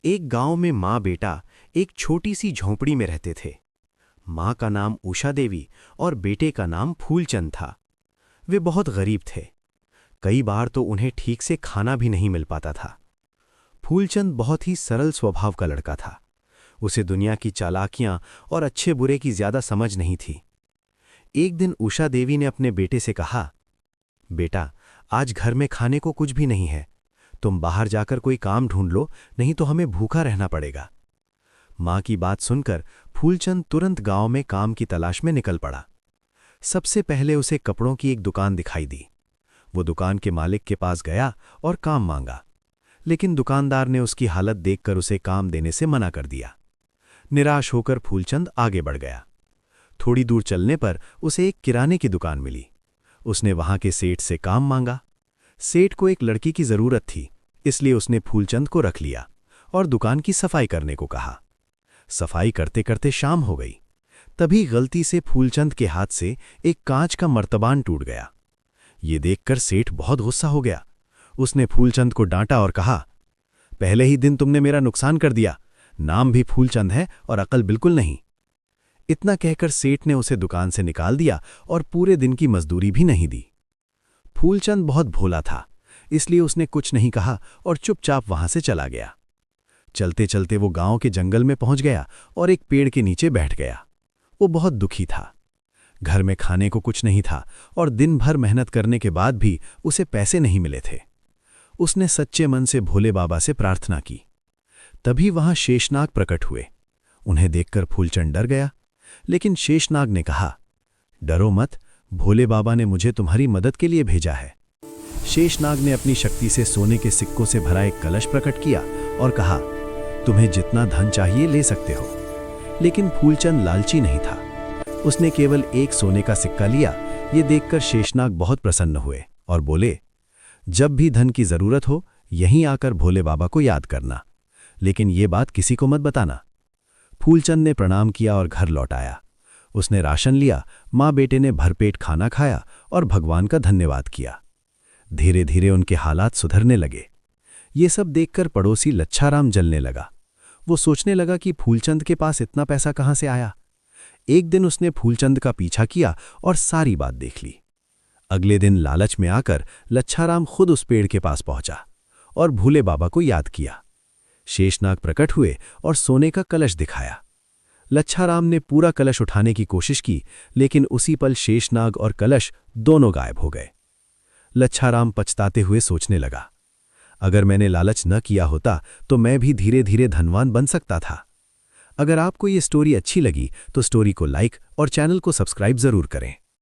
एक गांव में माँ बेटा एक छोटी सी झोंपड़ी में रहते थे। माँ का नाम उषा देवी और बेटे का नाम फूलचंद था। वे बहुत गरीब थे। कई बार तो उन्हें ठीक से खाना भी नहीं मिल पाता था। फूलचंद बहुत ही सरल स्वभाव का लड़का था। उसे दुनिया की चालाकियां और अच्छे बुरे की ज्यादा समझ नहीं थी। एक दिन उषा देवी ने अपने बेटे से कहा, बेटा, आज घर में खाने को कुछ भी नहीं है। तुम बाहर जाकर कोई काम ढूंढ लो, नहीं तो हमें भूखा रहना पड़ेगा। मां की बात सुनकर फूलचंद तुरंत गांव में काम की तलाश में निकल पड़ा। सबसे पहले उसे कपड़ों की एक दुकान दिखाई दी। वो दुकान के मालिक के पास गया और काम मांगा, लेकिन दुकानदार ने उसकी हालत देखकर उसे काम देने से मना कर दिया। निराश होकर फूलचंद आगे बढ़ गया। थोड़ी दूर चलने पर उसे एक किराने की दुकान मिली। उसने वहां के सेठ से काम मांगा। सेठ को एक लड़की की जरूरत थी, इसलिए उसने फूलचंद को रख लिया और दुकान की सफाई करने को कहा। सफाई करते करते शाम हो गई। तभी गलती से फूलचंद के हाथ से एक कांच का मर्तबान टूट गया। ये देखकर सेठ बहुत गुस्सा हो गया। उसने फूलचंद को डांटा और कहा, पहले ही दिन तुमने मेरा नुकसान कर दिया। नाम भी फूलचंद है और अकल बिल्कुल नहीं। इतना कहकर सेठ ने उसे दुकान से निकाल दिया और पूरे दिन की मजदूरी भी नहीं दी। फूलचंद बहुत भोला था, इसलिए उसने कुछ नहीं कहा और चुपचाप वहां से चला गया। चलते चलते वो गांव के जंगल में पहुंच गया और एक पेड़ के नीचे बैठ गया। वो बहुत दुखी था। घर में खाने को कुछ नहीं था और दिन भर मेहनत करने के बाद भी उसे पैसे नहीं मिले थे। उसने सच्चे मन से भोले बाबा से प्रार्थना की। तभी वहां शेषनाग प्रकट हुए। उन्हें देखकर फूलचंद डर गया, लेकिन शेषनाग ने कहा, डरो मत, भोले बाबा ने मुझे तुम्हारी मदद के लिए भेजा है। शेषनाग ने अपनी शक्ति से सोने के सिक्कों से भरा एक कलश प्रकट किया और कहा, तुम्हें जितना धन चाहिए ले सकते हो। लेकिन फूलचंद लालची नहीं था। उसने केवल एक सोने का सिक्का लिया। ये देखकर शेषनाग बहुत प्रसन्न हुए और बोले, जब भी धन की जरूरत हो यहीं आकर भोले बाबा को याद करना, लेकिन ये बात किसी को मत बताना। फूलचंद ने प्रणाम किया और घर लौट आया। उसने राशन लिया। माँ बेटे ने भरपेट खाना खाया और भगवान का धन्यवाद किया। धीरे धीरे उनके हालात सुधरने लगे। ये सब देखकर पड़ोसी लच्छाराम जलने लगा। वो सोचने लगा कि फूलचंद के पास इतना पैसा कहाँ से आया। एक दिन उसने फूलचंद का पीछा किया और सारी बात देख ली। अगले दिन लालच में आकर लच्छाराम खुद उस पेड़ के पास पहुंचा और भोले बाबा को याद किया। शेषनाग प्रकट हुए और सोने का कलश दिखाया। लच्छाराम ने पूरा कलश उठाने की कोशिश की, लेकिन उसी पल शेषनाग और कलश दोनों गायब हो गए। लच्छाराम पछताते हुए सोचने लगा, अगर मैंने लालच न किया होता तो मैं भी धीरे धीरे धनवान बन सकता था। अगर आपको ये स्टोरी अच्छी लगी तो स्टोरी को लाइक और चैनल को सब्सक्राइब जरूर करें।